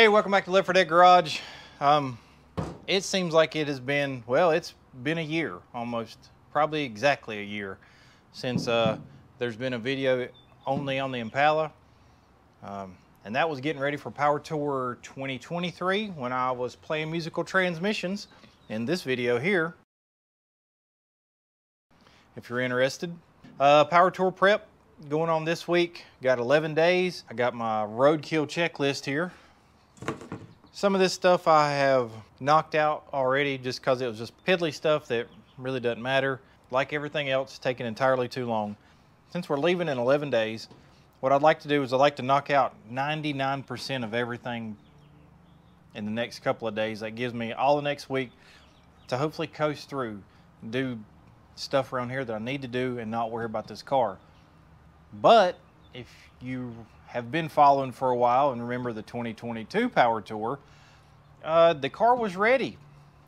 Hey, welcome back to Live for Dead Garage. It seems like it has been, well, it's been a year almost, probably exactly a year since there's been a video only on the Impala. And that was getting ready for Powertour 2023 when I was playing musical transmissions in this video here. If you're interested. Powertour prep going on this week. Got 11 days. I got my roadkill checklist here. Some of this stuff I have knocked out already just because it was just piddly stuff that really doesn't matter. Like everything else, taking entirely too long. Since we're leaving in 11 days, what I'd like to do is I'd like to knock out 99% of everything in the next couple of days. That gives me all the next week to hopefully coast through, do stuff around here that I need to do and not worry about this car. But if you have been following for a while and remember the 2022 Powertour, the car was ready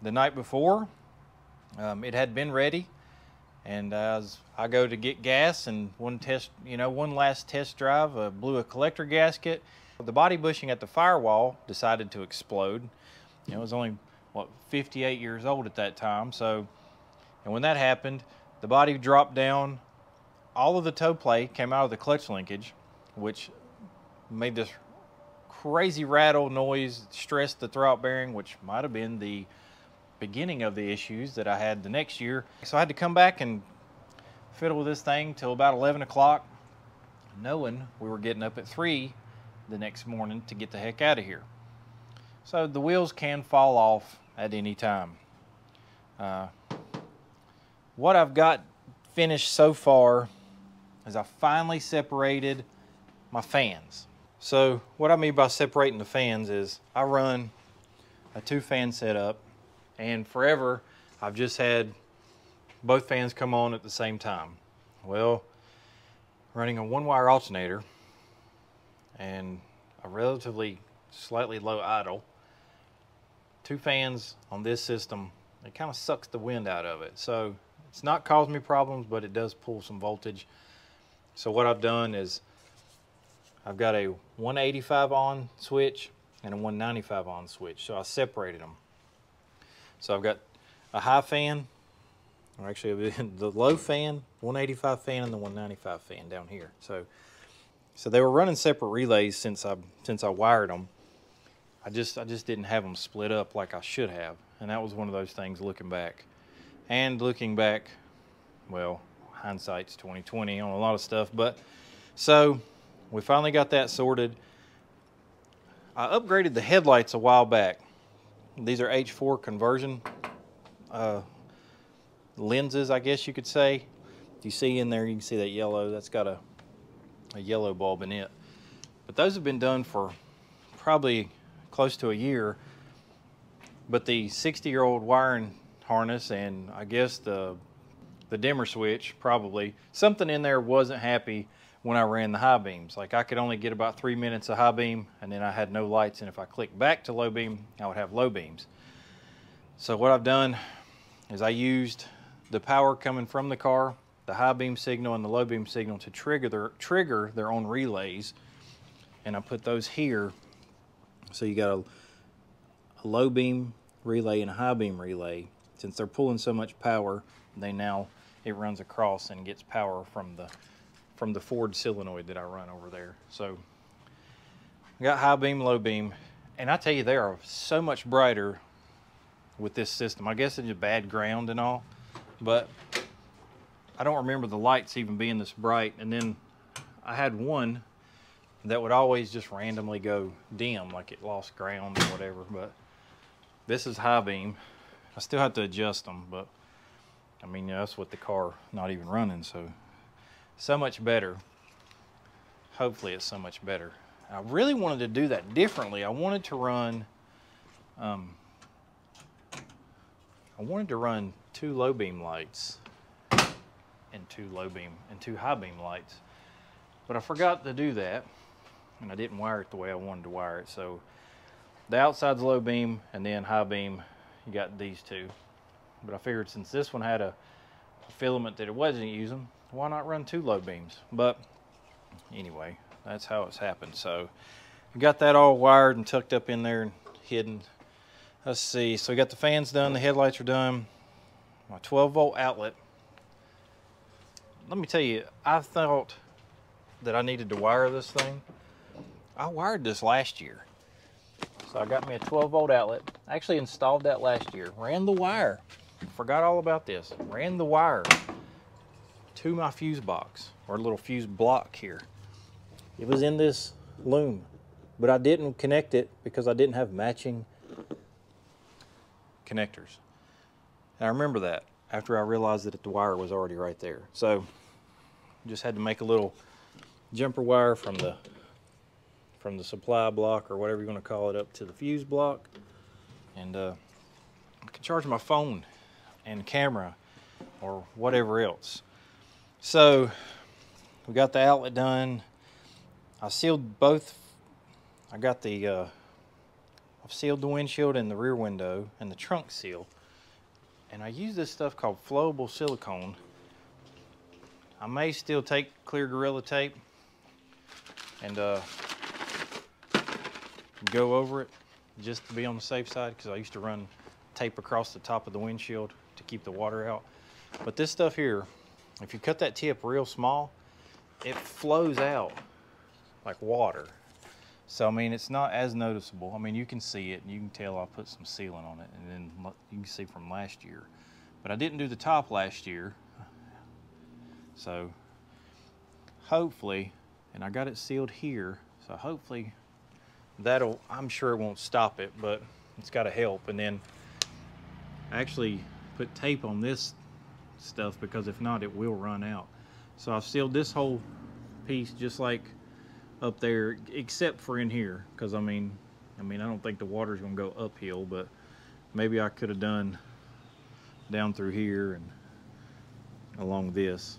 the night before. It had been ready, and as I go to get gas and one last test drive, blew a collector gasket. The body bushing at the firewall decided to explode. It was only, what, 58 years old at that time. So, and when that happened, the body dropped down. All of the toe plate came out of the clutch linkage, which made this crazy rattle noise, stressed the throwout bearing, which might have been the beginning of the issues that I had the next year. So I had to come back and fiddle with this thing till about 11 o'clock, knowing we were getting up at 3 the next morning to get the heck out of here. So the wheels can fall off at any time. What I've got finished so far is I finally separated my fans. So what I mean by separating the fans is I run a 2-fan setup, and forever I've just had both fans come on at the same time. Well, running a 1-wire alternator and a relatively slightly low idle, 2 fans on this system, it kind of sucks the wind out of it. So it's not caused me problems, but it does pull some voltage. So what I've done is I've got a 185 on switch and a 195 on switch. So I separated them. So I've got a high fan, or actually the low fan, 185 fan, and the 195 fan down here. So they were running separate relays since I wired them. I just didn't have them split up like I should have, and that was one of those things looking back. And looking back, well, hindsight's 20/20 on a lot of stuff, but so we finally got that sorted. I upgraded the headlights a while back. These are H4 conversion lenses, I guess you could say. If you see in there, you can see that yellow. That's got a yellow bulb in it. But those have been done for probably close to a year. But the 60-year-old wiring harness and I guess the dimmer switch, probably something in there wasn't happy when I ran the high beams. Like I could only get about 3 minutes of high beam, and then I had no lights, and if I clicked back to low beam, I would have low beams. So what I've done is I used the power coming from the car, the high beam signal and the low beam signal to trigger their own relays, and I put those here. So you got a low beam relay and a high beam relay. Since they're pulling so much power, it runs across and gets power from the Ford solenoid that I run over there. So I got high beam, low beam, and I tell you, they are so much brighter with this system. I guess it's just bad ground and all, but I don't remember the lights even being this bright. And then I had one that would always just randomly go dim, like it lost ground or whatever, but this is high beam. I still have to adjust them, but I mean, that's with the car not even running, so much better. Hopefully it's so much better. I really wanted to do that differently. I wanted to run 2 low beam lights and 2 high beam lights, but I forgot to do that, and I didn't wire it the way I wanted to wire it. So the outside's low beam, and then high beam, you got these 2. But I figured since this one had a filament that it wasn't using, why not run 2 low beams? But anyway, that's how it's happened. So We got that all wired and tucked up in there and hidden. Let's see, so we got the fans done, the headlights are done, my 12-volt outlet. Let me tell you, I thought that I needed to wire this thing. I wired this last year. So I got me a 12-volt outlet. I actually installed that last year. Ran the wire. Forgot all about this. Ran the wire to my fuse box, or little fuse block here. It was in this loom, but I didn't connect it because I didn't have matching connectors. And I remember that after I realized that the wire was already right there. So just had to make a little jumper wire from the supply block, or whatever you're going to call it, up to the fuse block, and I can charge my phone and camera or whatever else. So we got the outlet done. I sealed both. I got the I've sealed the windshield and the rear window and the trunk seal, and I use this stuff called flowable silicone. I may still take clear Gorilla Tape and go over it just to be on the safe side, because I used to run tape across the top of the windshield to keep the water out. But this stuff here, if you cut that tip real small, it flows out like water. So I mean, it's not as noticeable. I mean, you can see it and you can tell I put some sealant on it, and then you can see from last year. But I didn't do the top last year, so hopefully, and I got it sealed here, so hopefully that'll, I'm sure it won't stop it, but it's got to help. And then I actually put tape on this stuff, because if not, it will run out. So I've sealed this whole piece just like up there, except for in here, because I mean I don't think the water's gonna go uphill, but maybe I could have done down through here and along this.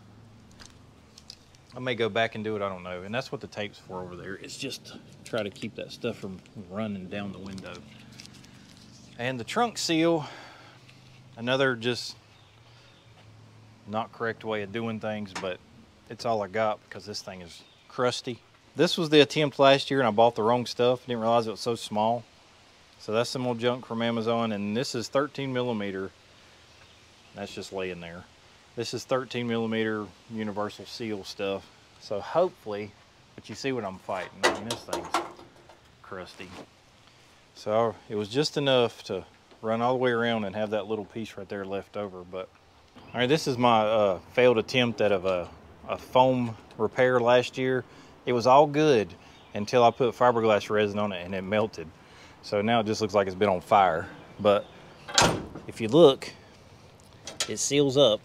I may go back and do it, I don't know. And that's what the tape's for over there. It's just to try to keep that stuff from running down the window. And the trunk seal, another just not correct way of doing things, but it's all I got because this thing is crusty. This was the attempt last year and I bought the wrong stuff. Didn't realize it was so small. So that's some old junk from Amazon, and this is 13 millimeter. That's just laying there. This is 13 millimeter universal seal stuff. So hopefully, but you see what I'm fighting. I mean, this thing's crusty. So it was just enough to run all the way around and have that little piece right there left over. But all right, this is my failed attempt at a foam repair last year. It was all good until I put fiberglass resin on it and it melted. So now it just looks like it's been on fire. But if you look, it seals up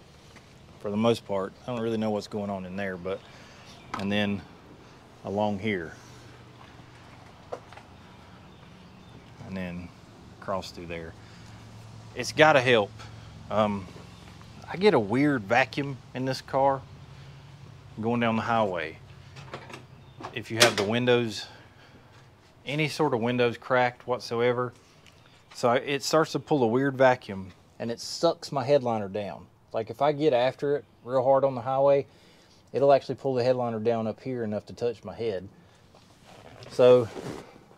for the most part. I don't really know what's going on in there, but, and then along here, and then across through there. It's gotta help. I get a weird vacuum in this car going down the highway. If you have the windows, any sort of windows cracked whatsoever, so it starts to pull a weird vacuum and it sucks my headliner down. Like if I get after it real hard on the highway, it'll actually pull the headliner down up here enough to touch my head. So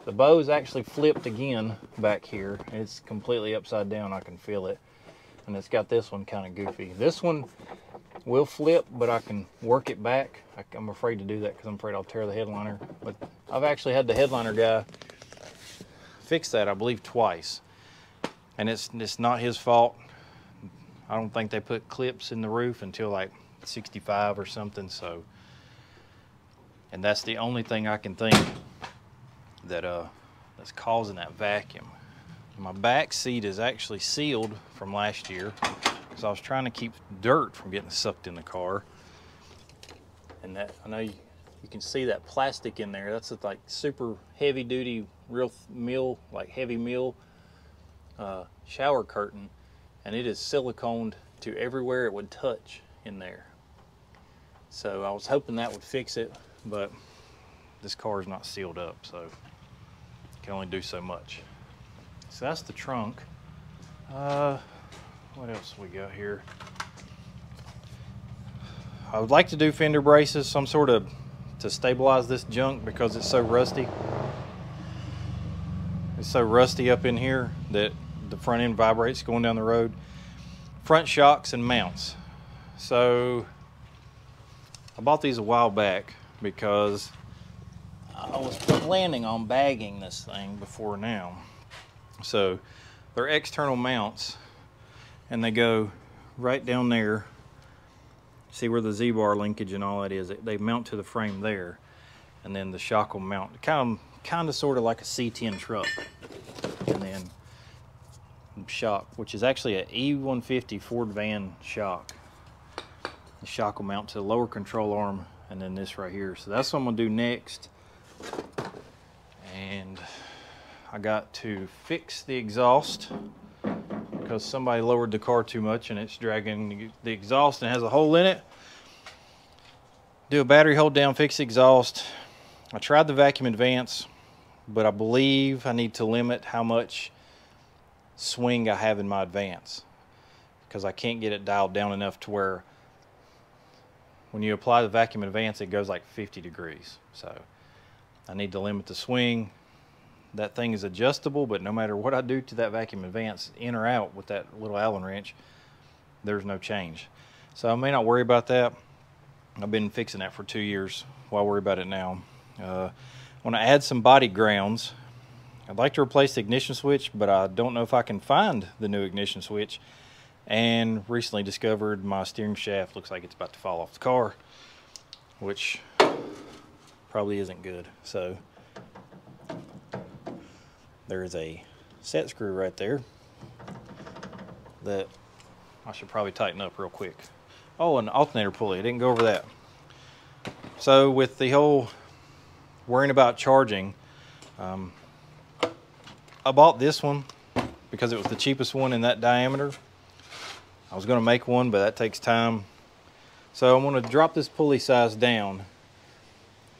the bow's actually flipped again back here. It's completely upside down, I can feel it. And it's got this one kind of goofy. This one will flip, but I can work it back. I'm afraid to do that because I'm afraid I'll tear the headliner. But I've actually had the headliner guy fix that, I believe, twice. And it's not his fault. I don't think they put clips in the roof until like 65 or something, so. And that's the only thing I can think that that's causing that vacuum. My back seat is actually sealed from last year because I was trying to keep dirt from getting sucked in the car. And that, I know you can see that plastic in there. That's like super heavy duty, real mill, like heavy mill shower curtain. And it is siliconed to everywhere it would touch in there. So I was hoping that would fix it, but this car is not sealed up, so can only do so much. So that's the trunk. What else we got here? I would like to do fender braces, some sort of, to stabilize this junk because it's so rusty. It's so rusty up in here that the front end vibrates going down the road. Front shocks and mounts. So I bought these a while back because I was planning on bagging this thing before now. So they're external mounts and they go right down there. See where the Z-bar linkage and all that is? They mount to the frame there, and then the shock will mount kind of sort of like a C10 truck. And then shock, which is actually an E150 Ford van shock. The shock will mount to the lower control arm, and then this right here. So that's what I'm gonna do next. And I got to fix the exhaust because somebody lowered the car too much and it's dragging the exhaust and has a hole in it. Do a battery hold down, fix the exhaust. I tried the vacuum advance, but I believe I need to limit how much swing I have in my advance because I can't get it dialed down enough to where when you apply the vacuum advance it goes like 50 degrees. So I need to limit the swing. That thing is adjustable, but no matter what I do to that vacuum advance, in or out with that little Allen wrench, there's no change. So I may not worry about that. I've been fixing that for 2 years. Why worry about it now? I want to add some body grounds. I'd like to replace the ignition switch, but I don't know if I can find the new ignition switch. And recently discovered my steering shaft looks like it's about to fall off the car, which probably isn't good. So there is a set screw right there that I should probably tighten up real quick. Oh, an alternator pulley. I didn't go over that. So with the whole worrying about charging, I bought this one because it was the cheapest one in that diameter. I was going to make one, but that takes time. So I'm going to drop this pulley size down.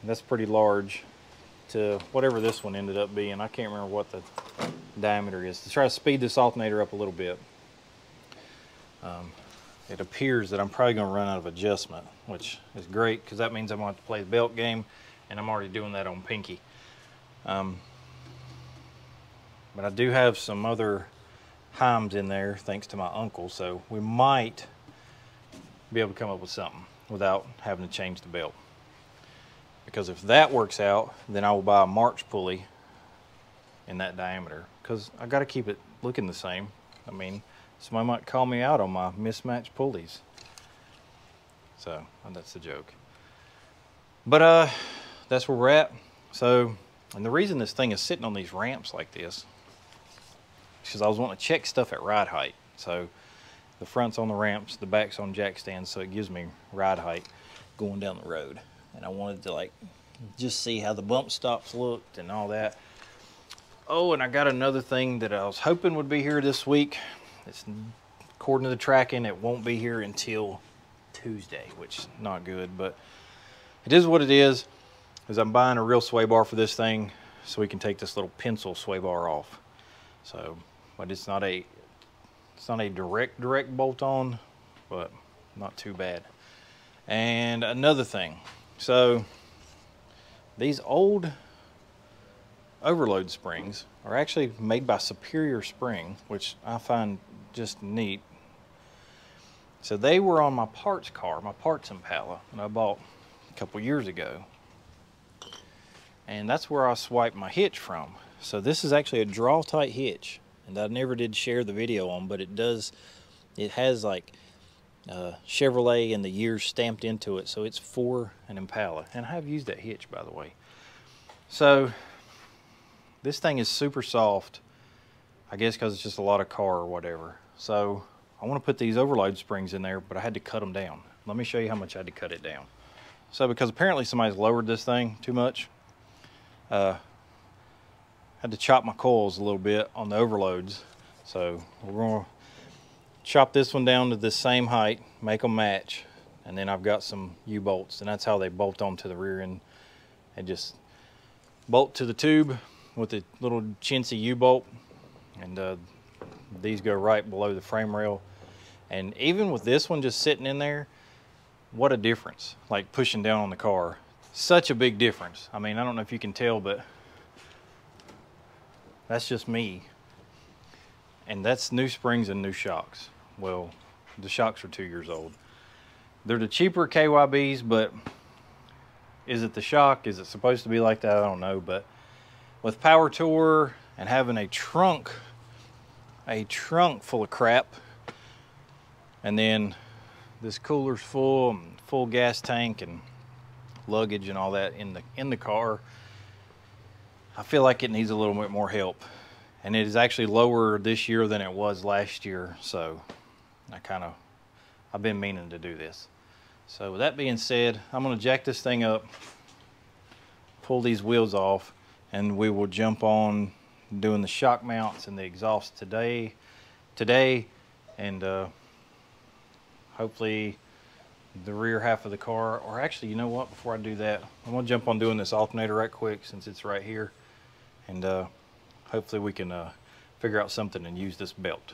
That's pretty large to whatever this one ended up being. I can't remember what the diameter is. To try to speed this alternator up a little bit. It appears that I'm probably going to run out of adjustment, which is great because that means I'm going to have to play the belt game, and I'm already doing that on Pinky. But I do have some other Heims in there thanks to my uncle, so we might be able to come up with something without having to change the belt. Because if that works out, then I will buy a March pulley in that diameter because I got to keep it looking the same. I mean, somebody might call me out on my mismatched pulleys. So that's the joke. But that's where we're at. So, and the reason this thing is sitting on these ramps like this is because I was wanting to check stuff at ride height. So the front's on the ramps, the back's on jack stands, so it gives me ride height going down the road. And I wanted to like just see how the bump stops looked and all that. Oh, and I got another thing that I was hoping would be here this week. It's, according to the tracking, it won't be here until Tuesday, which is not good, but it is what it is I'm buying a real sway bar for this thing so we can take this little pencil sway bar off. So, but it's not a direct bolt on, but not too bad. And another thing, so these old overload springs are actually made by Superior Spring, which I find just neat. So they were on my parts car, my parts Impala, that I bought a couple years ago. And that's where I swiped my hitch from. So this is actually a draw tight hitch, and I never did share the video on, but it has like Chevrolet and the years stamped into it, so it's for an Impala. And I have used that hitch, by the way. So this thing is super soft, I guess because it's just a lot of car or whatever. So I want to put these overload springs in there, but I had to cut them down. Let me show you how much I had to cut it down. So because apparently somebody's lowered this thing too much, had to chop my coils a little bit on the overloads. So we're going to chop this one down to the same height, make them match, and then I've got some U-bolts, and that's how they bolt onto the rear end. They just bolt to the tube with the little chintzy U-bolt, and these go right below the frame rail. And even with this one just sitting in there, what a difference, like pushing down on the car. Such a big difference. I mean, I don't know if you can tell, but That's just me. And that's new springs and new shocks. Well, the shocks are 2 years old. They're the cheaper KYBs, but is it the shock? Is it supposed to be like that? I don't know. But with Powertour and having a trunk full of crap, and then this cooler's full, and full gas tank and luggage and all that in the car, I feel like it needs a little bit more help. And it is actually lower this year than it was last year, so I've been meaning to do this. So with that being said, I'm gonna jack this thing up, pull these wheels off, and we will jump on doing the shock mounts and the exhaust today, and hopefully the rear half of the car. Or actually, you know what, before I do that, I'm gonna jump on doing this alternator right quick since it's right here, and hopefully we can figure out something and use this belt.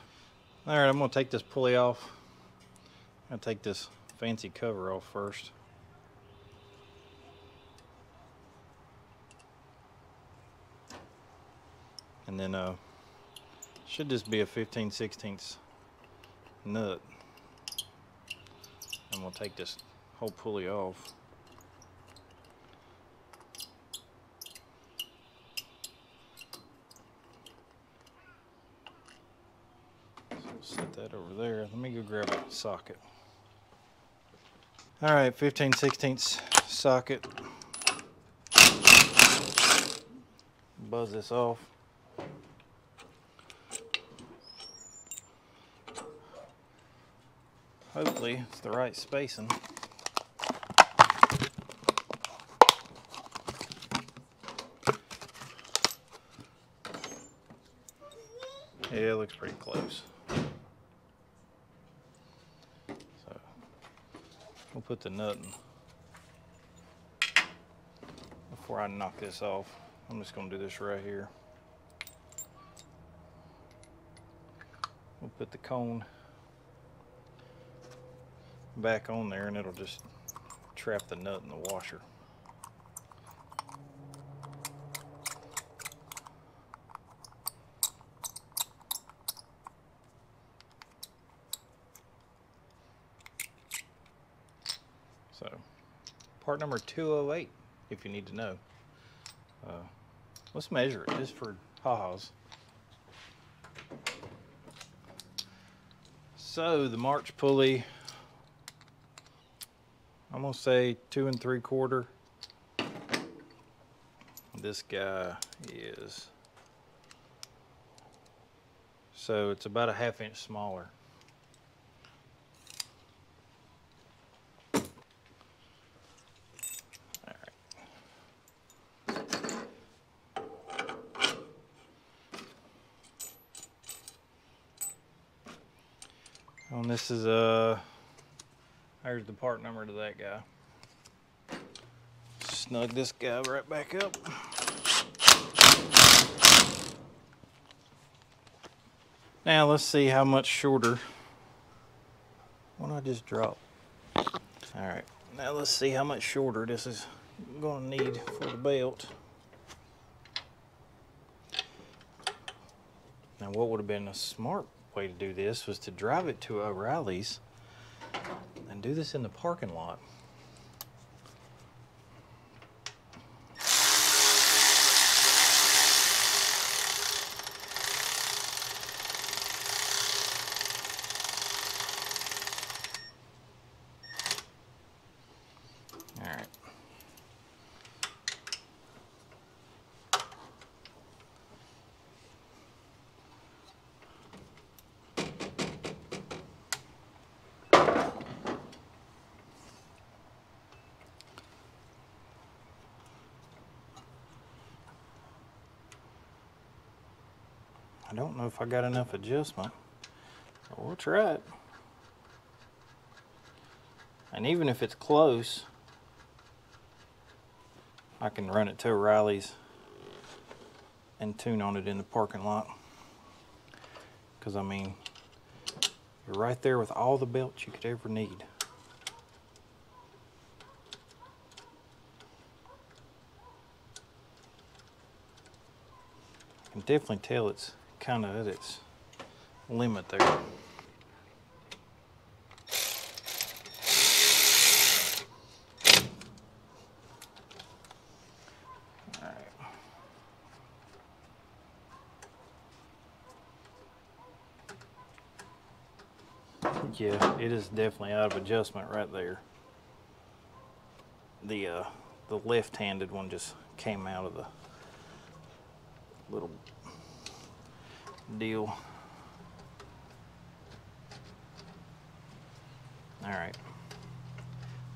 All right, I'm gonna take this pulley off. I'm gonna take this fancy cover off first. And then should just be a 15/16 nut. And we'll take this whole pulley off. So we'll set that over there. Let me go grab a socket. All right, 15/16 socket. Buzz this off. Hopefully it's the right spacing. Yeah, it looks pretty close. So we'll put the nut in. Before I knock this off, I'm just going to do this right here. We'll put the cone back on there, and it'll just trap the nut in the washer. So, part number 208, if you need to know. Let's measure it just for ha-has. So the March pulley, I'm gonna say 2 3/4. This guy is, so it's about a 1/2 inch smaller. All right. And this is there's the part number to that guy. Snug this guy right back up. Now let's see how much shorter. What did I just drop? All right, now let's see how much shorter this is gonna need for the belt. Now what would have been a smart way to do this was to drive it to O'Reilly's and do this in the parking lot. All right. I don't know if I got enough adjustment, but we'll try it. And even if it's close, I can run it to O'Reilly's and tune on it in the parking lot. Because I mean, you're right there with all the belts you could ever need. can definitely tell it's kind of at its limit there. Yeah, it is definitely out of adjustment right there. The left-handed one just came out of the little deal. All right.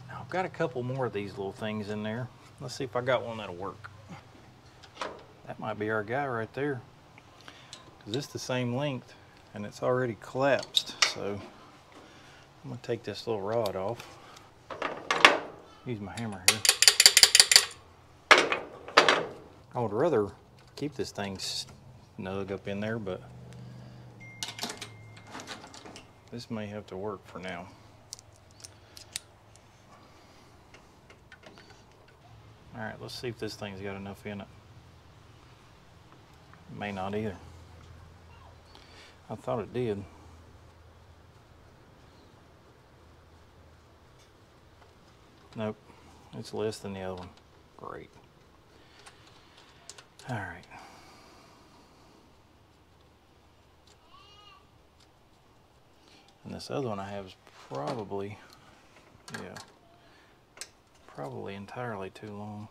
Now I've got a couple more of these little things in there. Let's see if I got one that'll work. That might be our guy right there, because it's the same length and it's already collapsed. So I'm gonna take this little rod off. Use my hammer here. I would rather keep this thing snug up in there, but this may have to work for now. All right, let's see if this thing's got enough in it. May not either. I thought it did. Nope, it's less than the other one. Great. All right. And this other one I have is probably, yeah, probably entirely too long.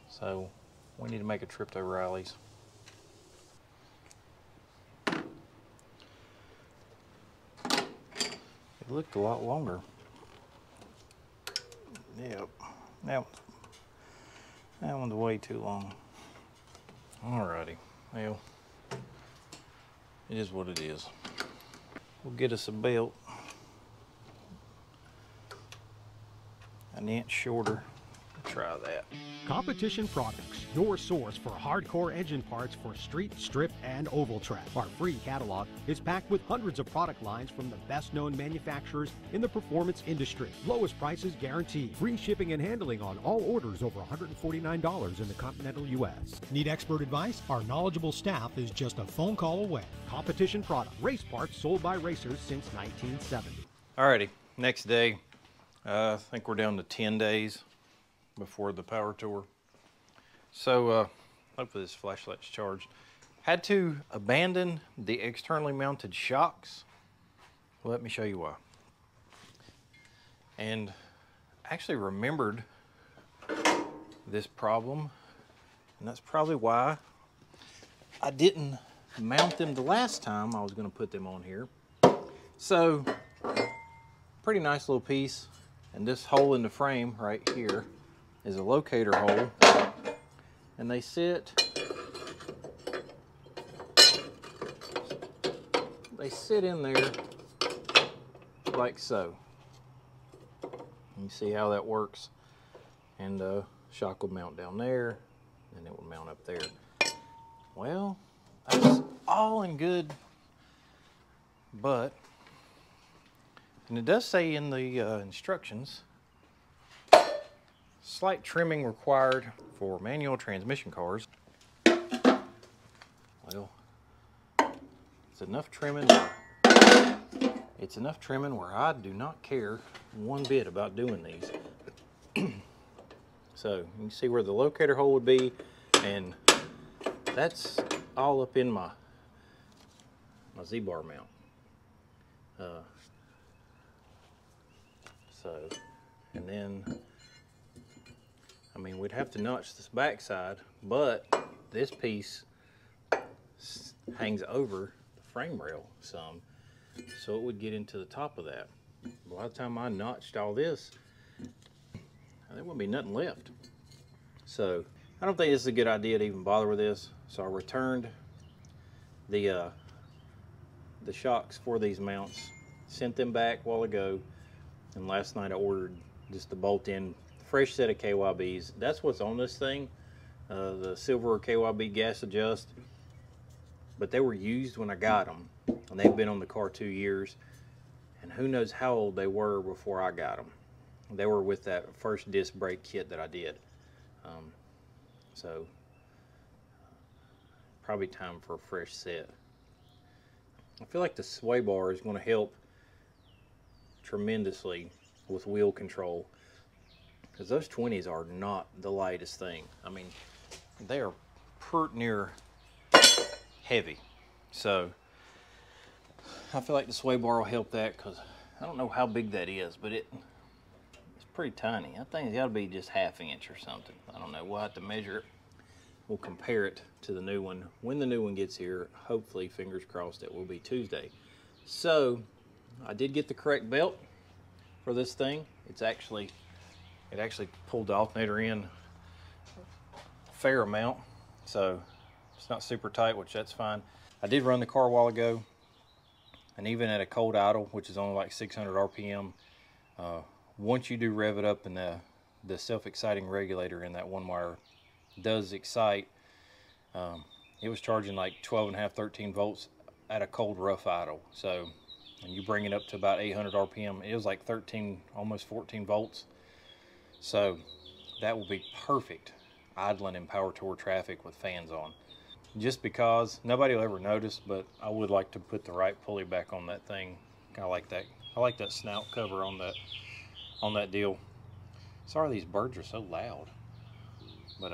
So we need to make a trip to O'Reilly's. It looked a lot longer. Yep, that one's way too long. Alrighty, well, it is what it is. We'll get us a belt an inch shorter. We'll try that. Competition Products, your source for hardcore engine parts for street, strip, and oval track. Our free catalog is packed with hundreds of product lines from the best-known manufacturers in the performance industry. Lowest prices guaranteed. Free shipping and handling on all orders over $149 in the continental U.S. Need expert advice? Our knowledgeable staff is just a phone call away. Competition Products, race parts sold by racers since 1970. Alrighty, next day. I think we're down to 10 days before the Powertour. So hopefully this flashlight's charged. Had to abandon the externally mounted shocks. Let me show you why. And actually remembered this problem, and that's probably why I didn't mount them the last time I was going to put them on here. So pretty nice little piece, and this hole in the frame right here is a locator hole, and they sit in there like so. You see how that works, and shock will mount down there, and it will mount up there. Well, that's all in good, but, and it does say in the instructions, slight trimming required for manual transmission cars. Well, it's enough trimming where I do not care one bit about doing these. So you can see where the locator hole would be, and that's all up in my Z-bar mount. And then, I mean, we'd have to notch this back side, but this piece hangs over the frame rail some, so it would get into the top of that. By the time I notched all this, there wouldn't be nothing left. So I don't think this is a good idea to even bother with this. So I returned the shocks for these mounts, sent them back a while ago, and last night I ordered just the bolt-in fresh set of KYBs. That's what's on this thing, the silver KYB gas adjust. But they were used when I got them, and they've been on the car 2 years, and who knows how old they were before I got them. They were with that first disc brake kit that I did. So probably time for a fresh set. I feel like the sway bar is going to help tremendously with wheel control, because those 20s are not the lightest thing. I mean, they are pert near heavy. So I feel like the sway bar will help that, because I don't know how big that is, but it's pretty tiny. I think it's got to be just ½ inch or something. I don't know. We'll have to measure it. We'll compare it to the new one when the new one gets here. Hopefully, fingers crossed, it will be Tuesday. So I did get the correct belt for this thing. It actually pulled the alternator in a fair amount, so it's not super tight, which that's fine. I did run the car a while ago, and even at a cold idle, which is only like 600 RPM, once you do rev it up, and the self-exciting regulator in that one wire does excite, it was charging like 12.5, 13 volts at a cold rough idle. So, and you bring it up to about 800 RPM, it was like 13, almost 14 volts. So that will be perfect idling in Powertour traffic with fans on. Just because nobody will ever notice, but I would like to put the right pulley back on that thing. I like that. I like that snout cover on that deal. Sorry, these birds are so loud. But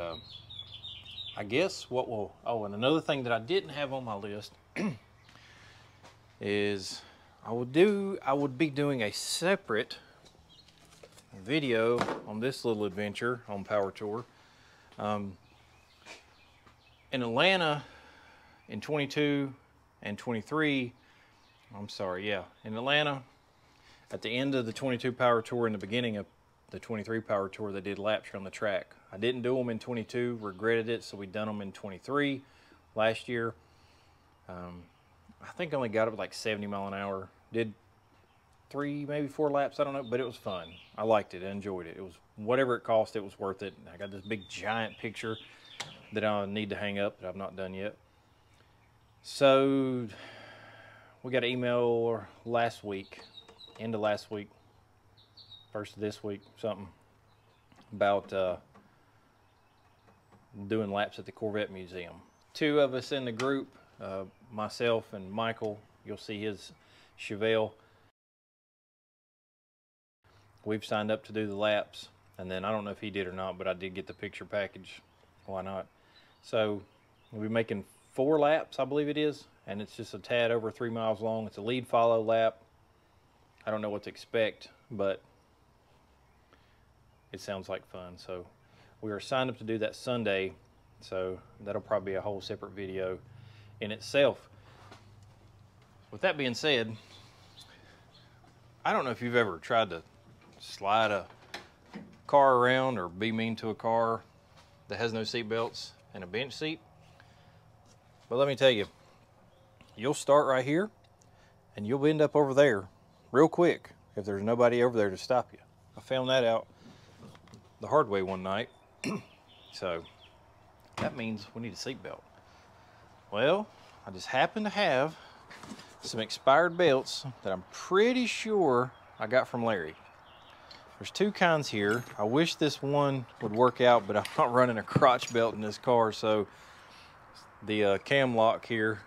I guess what will, oh, and another thing that I didn't have on my list is I would be doing a separate video on this little adventure on Powertour. In Atlanta in 22 and 23, I'm sorry, yeah, in Atlanta at the end of the 22 Powertour and the beginning of the 23 Powertour, they did laps on the track. I didn't do them in 22, regretted it, so we done them in 23 last year. I think I only got up like 70 mile an hour. Did 3, maybe 4 laps, I don't know, but it was fun. I liked it, I enjoyed it. It was, whatever it cost, it was worth it. I got this big giant picture that I need to hang up that I've not done yet. So we got an email last week, end of last week, first of this week, something, about doing laps at the Corvette Museum. 2 of us in the group, myself and Michael, you'll see his Chevelle. We've signed up to do the laps, and then I don't know if he did or not, but I did get the picture package. Why not? So we'll be making 4 laps, I believe it is, and it's just a tad over 3 miles long. It's a lead follow lap. I don't know what to expect, but it sounds like fun. So we are signed up to do that Sunday, so that'll probably be a whole separate video in itself. With that being said, I don't know if you've ever tried to slide a car around or be mean to a car that has no seat belts and a bench seat. But let me tell you, you'll start right here and you'll end up over there real quick if there's nobody over there to stop you. I found that out the hard way one night. So that means we need a seat belt. Well, I just happen to have some expired belts that I'm pretty sure I got from Larry. There's 2 kinds here. I wish this one would work out, but I'm not running a crotch belt in this car, so the cam lock here,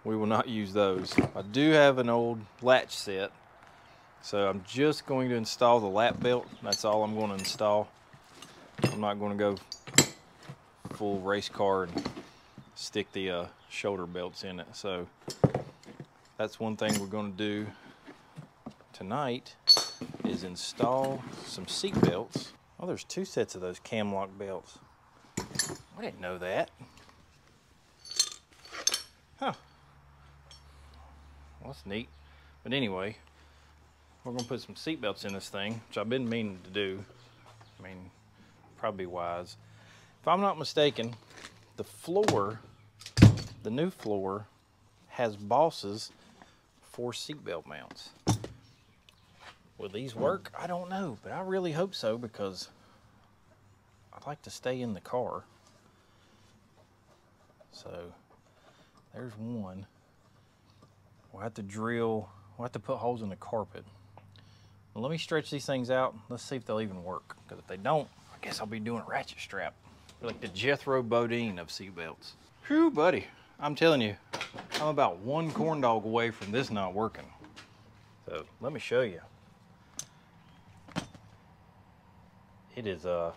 we will not use those. I do have an old latch set, so I'm just going to install the lap belt. That's all I'm going to install. I'm not going to go full race car and stick the shoulder belts in it. So that's one thing we're going to do tonight, is install some seat belts. Oh, there's 2 sets of those cam lock belts. I didn't know that. Huh. Well, that's neat. But anyway, we're gonna put some seat belts in this thing, which I've been meaning to do. I mean, probably wise. If I'm not mistaken, the floor, the new floor, has bosses for seat belt mounts. Will these work? I don't know, but I really hope so, because I'd like to stay in the car. So there's one. We'll have to drill, we'll have to put holes in the carpet. Well, let me stretch these things out. Let's see if they'll even work. Because if they don't, I guess I'll be doing a ratchet strap. Like the Jethro Bodine of seatbelts. Whew, buddy. I'm telling you, I'm about one corn dog away from this not working. So let me show you. It is, by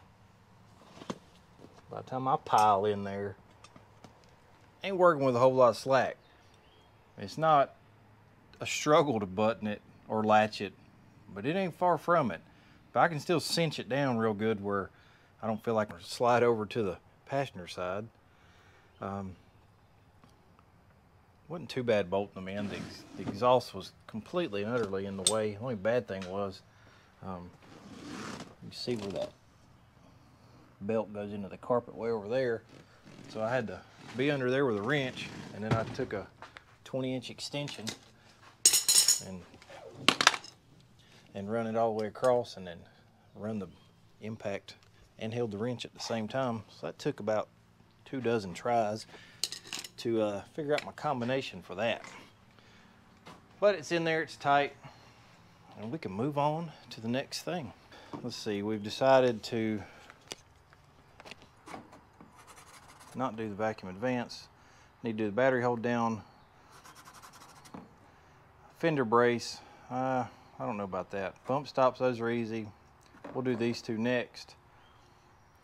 the time I pile in there, ain't working with a whole lot of slack. It's not a struggle to button it or latch it, but it ain't far from it. But I can still cinch it down real good where I don't feel like I slide over to the passenger side. Wasn't too bad bolting them in. The exhaust was completely and utterly in the way. The only bad thing was, you see where that belt goes into the carpet way over there. So I had to be under there with a wrench, and then I took a 20-inch extension and run it all the way across, and then run the impact and held the wrench at the same time. So that took about 24 tries to figure out my combination for that. But it's in there, it's tight, and we can move on to the next thing. Let's see, we've decided to not do the vacuum advance. Need to do the battery hold down, fender brace. I don't know about that. Bump stops, those are easy. We'll do these two next.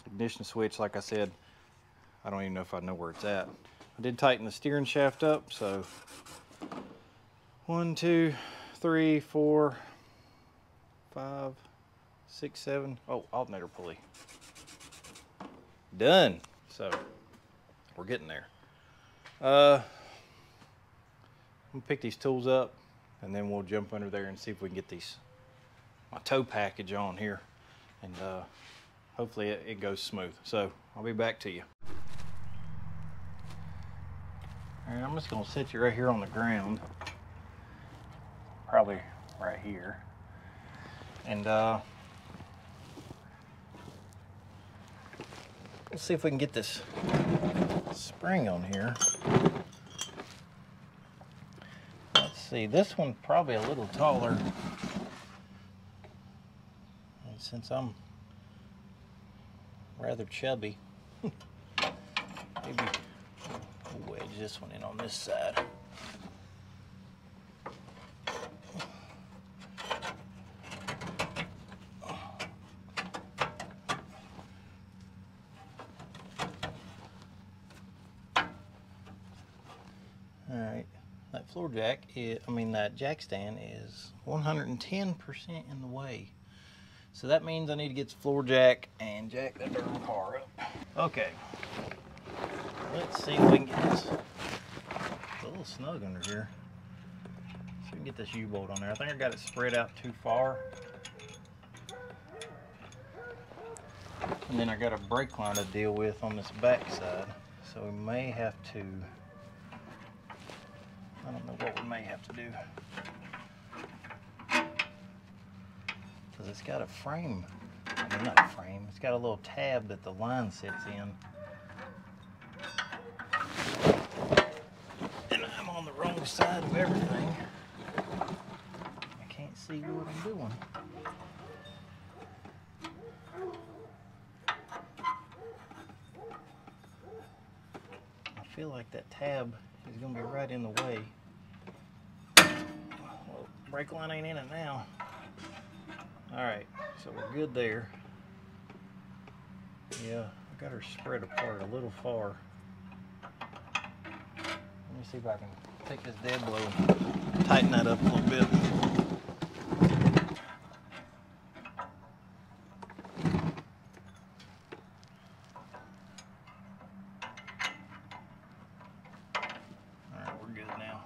Ignition switch, like I said, I don't even know if I know where it's at. I did tighten the steering shaft up, so 1, 2, 3, 4, 5, 6, 7. Oh, alternator pulley. Done. So we're getting there. I'm gonna pick these tools up, and then we'll jump under there and see if we can get my tow package on here, and hopefully it goes smooth. So I'll be back to you. All right, I'm just gonna set you right here on the ground, probably right here, and let's see if we can get this spring on here. Let's see, this one probably a little taller, and since I'm rather chubby, maybe we'll wedge this one in on this side. Alright, that floor jack is, that jack stand is 110% in the way. So that means I need to get the floor jack and jack that darn car up. Okay, let's see if we can get this. It's a little snug under here. So we can get this U-bolt on there. I think I got it spread out too far. And then I got a brake line to deal with on this back side. So we may have to, I don't know what we may have to do. Because it's got a frame, not a frame, it's got a little tab that the line sits in. And I'm on the wrong side of everything. I can't see what I'm doing. I feel like that tab is going to be right in the way. Well, brake line ain't in it now. Alright, so we're good there. Yeah, I got her spread apart a little far. Let me see if I can take this dead blow and tighten that up a little bit. Alright, we're good now.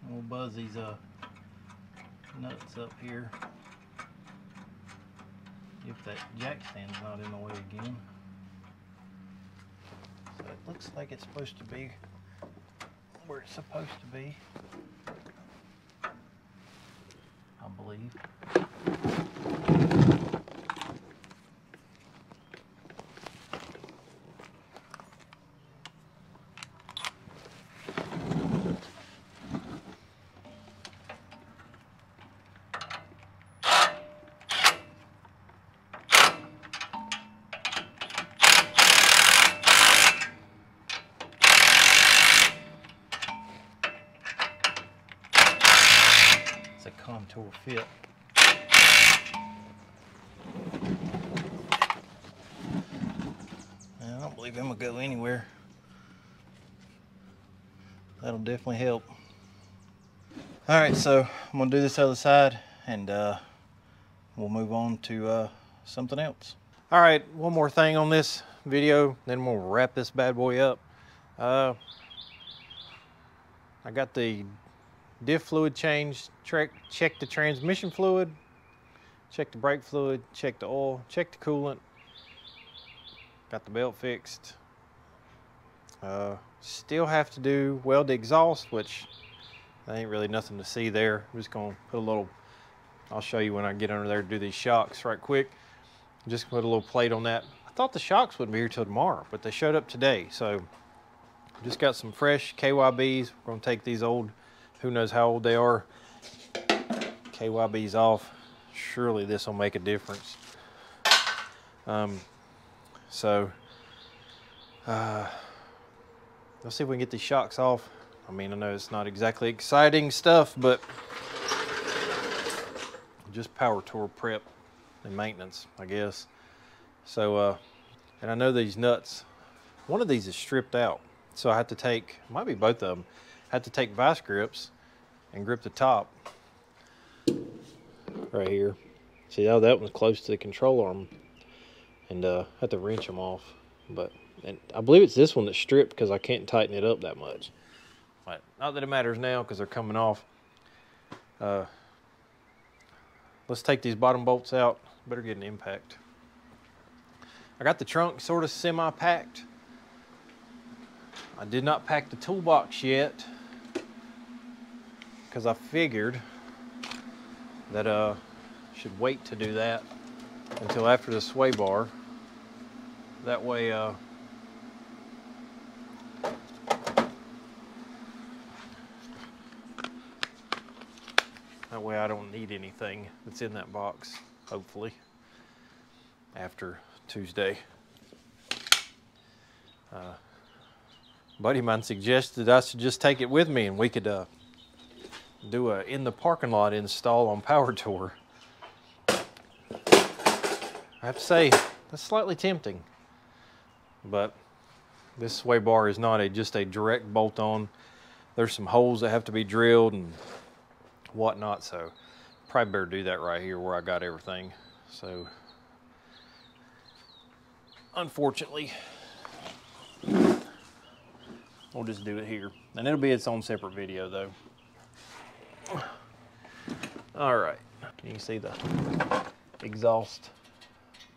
We'll buzz these nuts up here if that jack stand's not in the way again. So it looks like it's supposed to be where it's supposed to be, I believe. Powertour fit. I don't believe him will go anywhere. That'll definitely help. All right, so I'm gonna do this other side and we'll move on to something else. All right, one more thing on this video, then we'll wrap this bad boy up. I got the diff fluid changed, checked the transmission fluid, checked the brake fluid, checked the oil, checked the coolant, got the belt fixed. Still have to weld the exhaust, which ain't really nothing to see there. I'm just gonna put a little, I'll show you when I get under there to do these shocks right quick. Just put a little plate on that. I thought the shocks wouldn't be here till tomorrow, but they showed up today. So just got some fresh KYBs. We're gonna take these old, who knows how old they are, KYBs off. Surely this will make a difference. Let's see if we can get these shocks off. I mean, I know it's not exactly exciting stuff, but just Powertour prep and maintenance, I guess. So, and I know these nuts, one of these is stripped out. So I have to take, might be both of them, I have to take vice grips and grip the top right here. See how that one's close to the control arm, and have to wrench them off. And I believe it's this one that's stripped because I can't tighten it up that much. But not that it matters now because they're coming off. Let's take these bottom bolts out. Better get an impact. I got the trunk sort of semi-packed. I did not pack the toolbox yet because I figured that should wait to do that until after the sway bar. That way I don't need anything that's in that box, hopefully, after Tuesday. A buddy of mine suggested I should just take it with me and we could do a in the parking lot install on Powertour. I have to say, that's slightly tempting, but this sway bar is not just a direct bolt on. There's some holes that have to be drilled and whatnot, so probably better do that right here where I got everything. So unfortunately we'll just do it here, and it'll be its own separate video though. All right, you can see the exhaust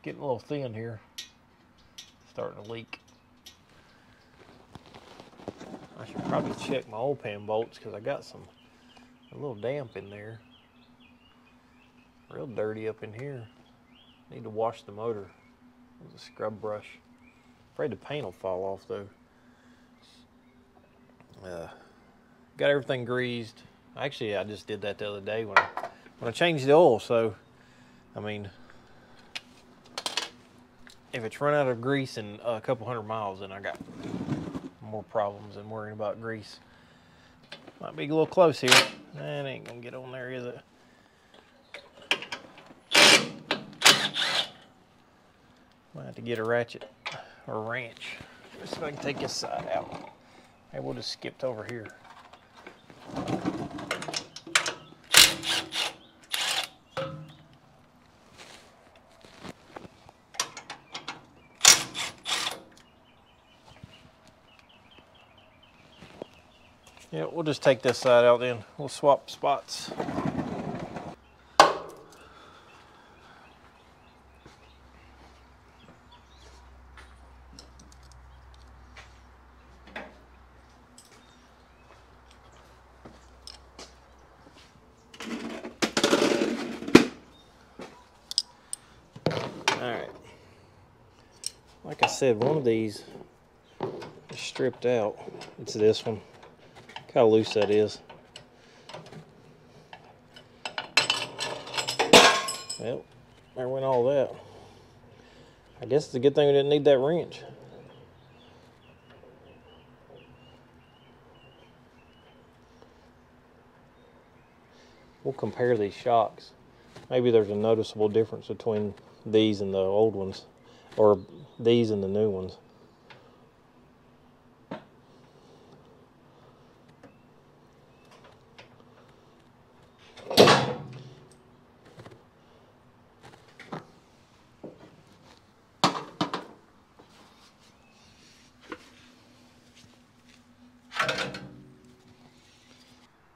getting a little thin here, starting to leak. I should probably check my oil pan bolts because I got a little damp in there. Real dirty up in here. Need to wash the motor with a scrub brush. Afraid the paint will fall off though. Got everything greased. Actually, I just did that the other day when I changed the oil. So, I mean, if it's run out of grease in a couple hundred miles, then I got more problems than worrying about grease. Might be a little close here. That ain't gonna get on there, is it? Might have to get a ratchet or a wrench. Let's see if I can take this side out. Hey, we'll just skip to over here. Yeah, we'll just take this side out then. We'll swap spots. Alright. Like I said, one of these is stripped out. It's this one. Look how loose that is. Well, there went all that. I guess it's a good thing we didn't need that wrench. we'll compare these shocks. Maybe there's a noticeable difference between these and the old ones, or these and the new ones.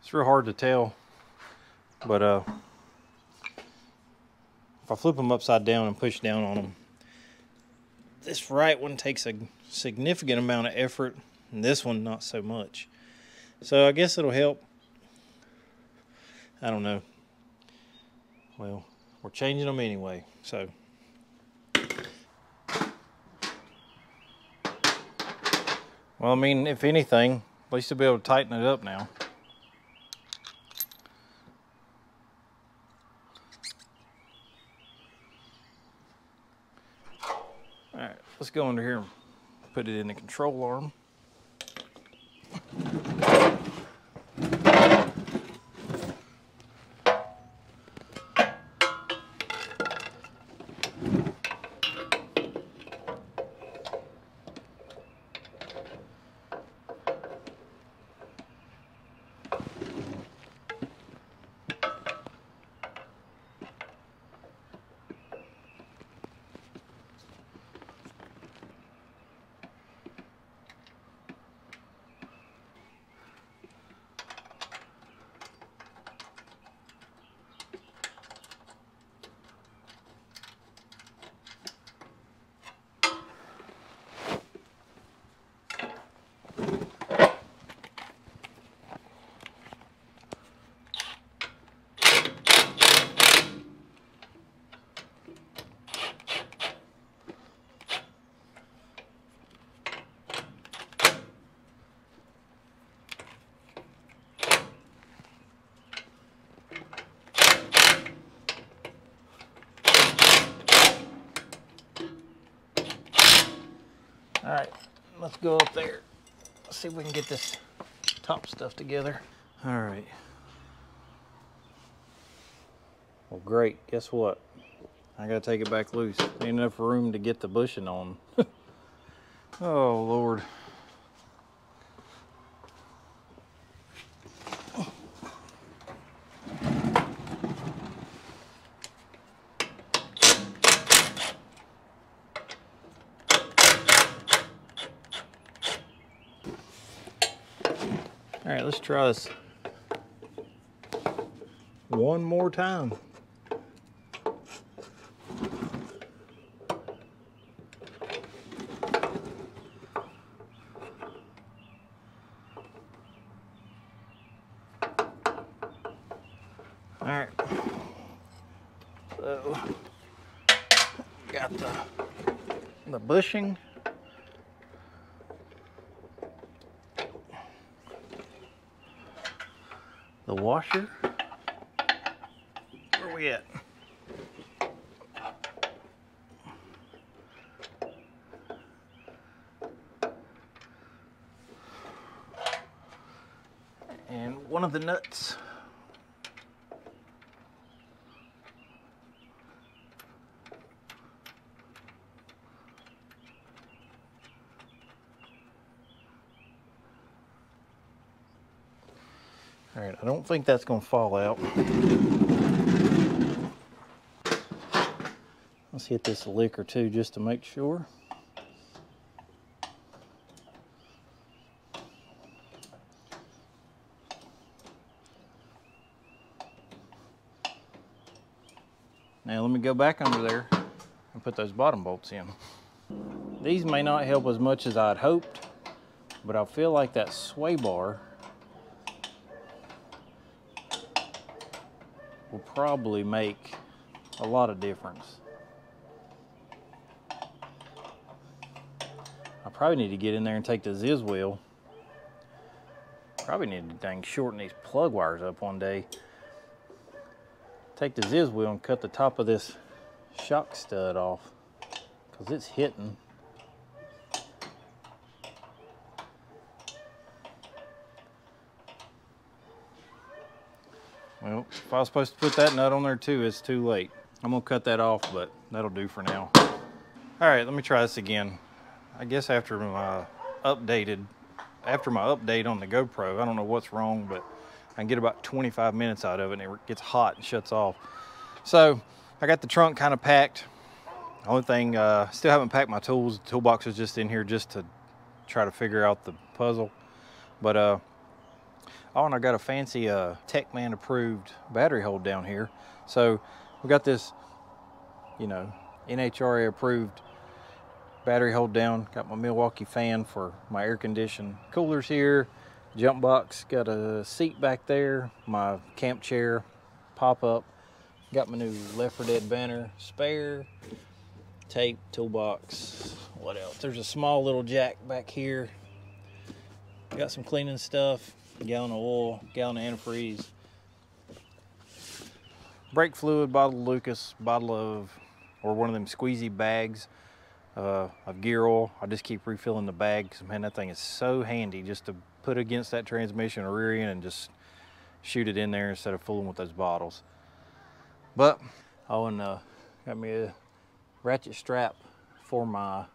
It's real hard to tell, but if I flip them upside down and push down on them, this right one takes a significant amount of effort, and this one not so much. So I guess it'll help. I don't know. Well, we're changing them anyway, so. Well, I mean, if anything, at least you'll be able to tighten it up now. All right, let's go under here and put it in the control arm. All right, let's go up there. Let's see if we can get this top stuff together. All right. Well, great. Guess what? I gotta take it back loose. Ain't enough room to get the bushing on. Oh, Lord. All right, let's try this one more time. All right, so got the bushing. The washer. Where we at? And one of the nuts. All right, I don't think that's gonna fall out. Let's hit this a lick or two just to make sure. Now let me go back under there and put those bottom bolts in. These may not help as much as I'd hoped, but I feel like that sway bar will probably make a lot of difference. I probably need to get in there and take the Ziz wheel. Probably need to dang shorten these plug wires up one day. Take the Ziz wheel and cut the top of this shock stud off, because it's hitting. Well, Well, if I was supposed to put that nut on there too, it's too late. I'm gonna cut that off, but that'll do for now. All right, let me try this again. I guess after my update on the GoPro, I don't know what's wrong, but I can get about 25 minutes out of it and it gets hot and shuts off. So I got the trunk kind of packed. The only thing, still haven't packed my tools. The toolbox is just in here just to try to figure out the puzzle. But oh, and I got a fancy TechMan approved battery hold down here. So we got this, you know, NHRA approved battery hold down. Got my Milwaukee fan for my air conditioned coolers here. Jump box, got a seat back there. My camp chair, pop up. Got my new Left 4 Dead banner, spare, tape, toolbox. What else? There's a small little jack back here. Got some cleaning stuff. Gallon of oil, gallon of antifreeze. Brake fluid, bottle of Lucas, bottle of, or one of them squeezy bags of gear oil. I just keep refilling the bag because, man, that thing is so handy just to put against that transmission or rear end and just shoot it in there instead of fooling with those bottles. But, oh, and got me a ratchet strap for my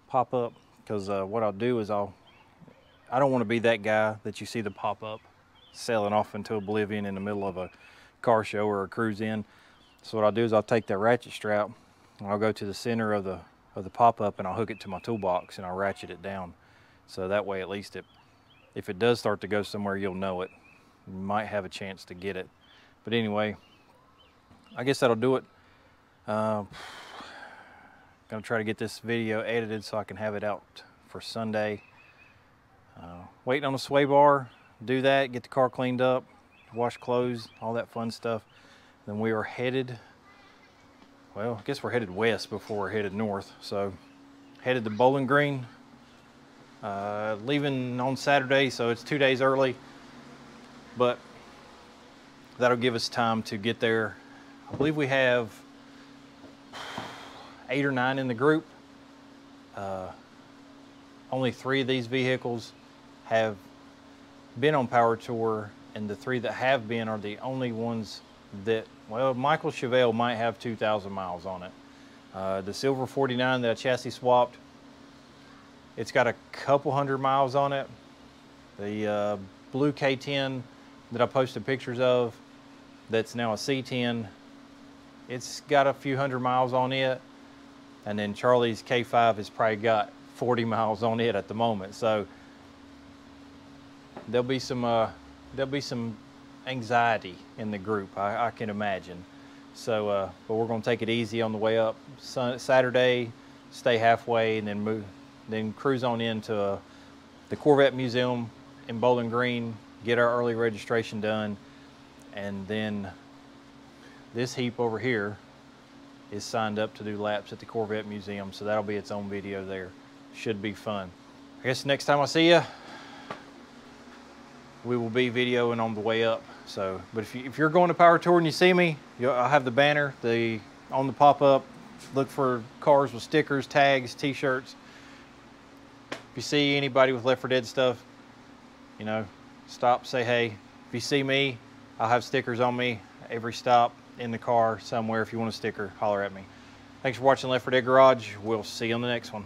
pop-up because what I'll do is I don't want to be that guy that you see the pop-up sailing off into oblivion in the middle of a car show or a cruise in. So what I'll do is I'll take that ratchet strap and I'll go to the center of the pop-up and I'll hook it to my toolbox and I'll ratchet it down. So that way at least if it does start to go somewhere, you'll know it. You might have a chance to get it. But anyway, I guess that'll do it. Gonna try to get this video edited so I can have it out for Sunday. Waiting on the sway bar, do that, get the car cleaned up, wash clothes, all that fun stuff. Then we are headed, well, I guess we're headed west before we're headed north. So headed to Bowling Green, leaving on Saturday, so it's 2 days early, but that'll give us time to get there. I believe we have 8 or 9 in the group. Only 3 of these vehicles have been on Powertour, and the 3 that have been are the only ones that, well, Michael Chevelle might have 2,000 miles on it. The Silver 49 that I chassis swapped, it's got a couple hundred miles on it. The blue K10 that I posted pictures of, that's now a C10, it's got a few hundred miles on it. And then Charlie's K5 has probably got 40 miles on it at the moment. So there'll be some anxiety in the group, I can imagine. So, but we're gonna take it easy on the way up. Saturday, stay halfway, and then cruise on into the Corvette Museum in Bowling Green, get our early registration done, and then this heap over here is signed up to do laps at the Corvette Museum, so that'll be its own video there. Should be fun. I guess next time I see you, we will be videoing on the way up. So, but if you're going to Powertour and you see me, I'll have the banner on the pop-up. Look for cars with stickers, tags, t-shirts. If you see anybody with Left 4 Dead stuff, you know, stop, say hey. If you see me, I'll have stickers on me every stop in the car somewhere. If you want a sticker, holler at me. Thanks for watching Left 4 Dead Garage. We'll see you on the next one.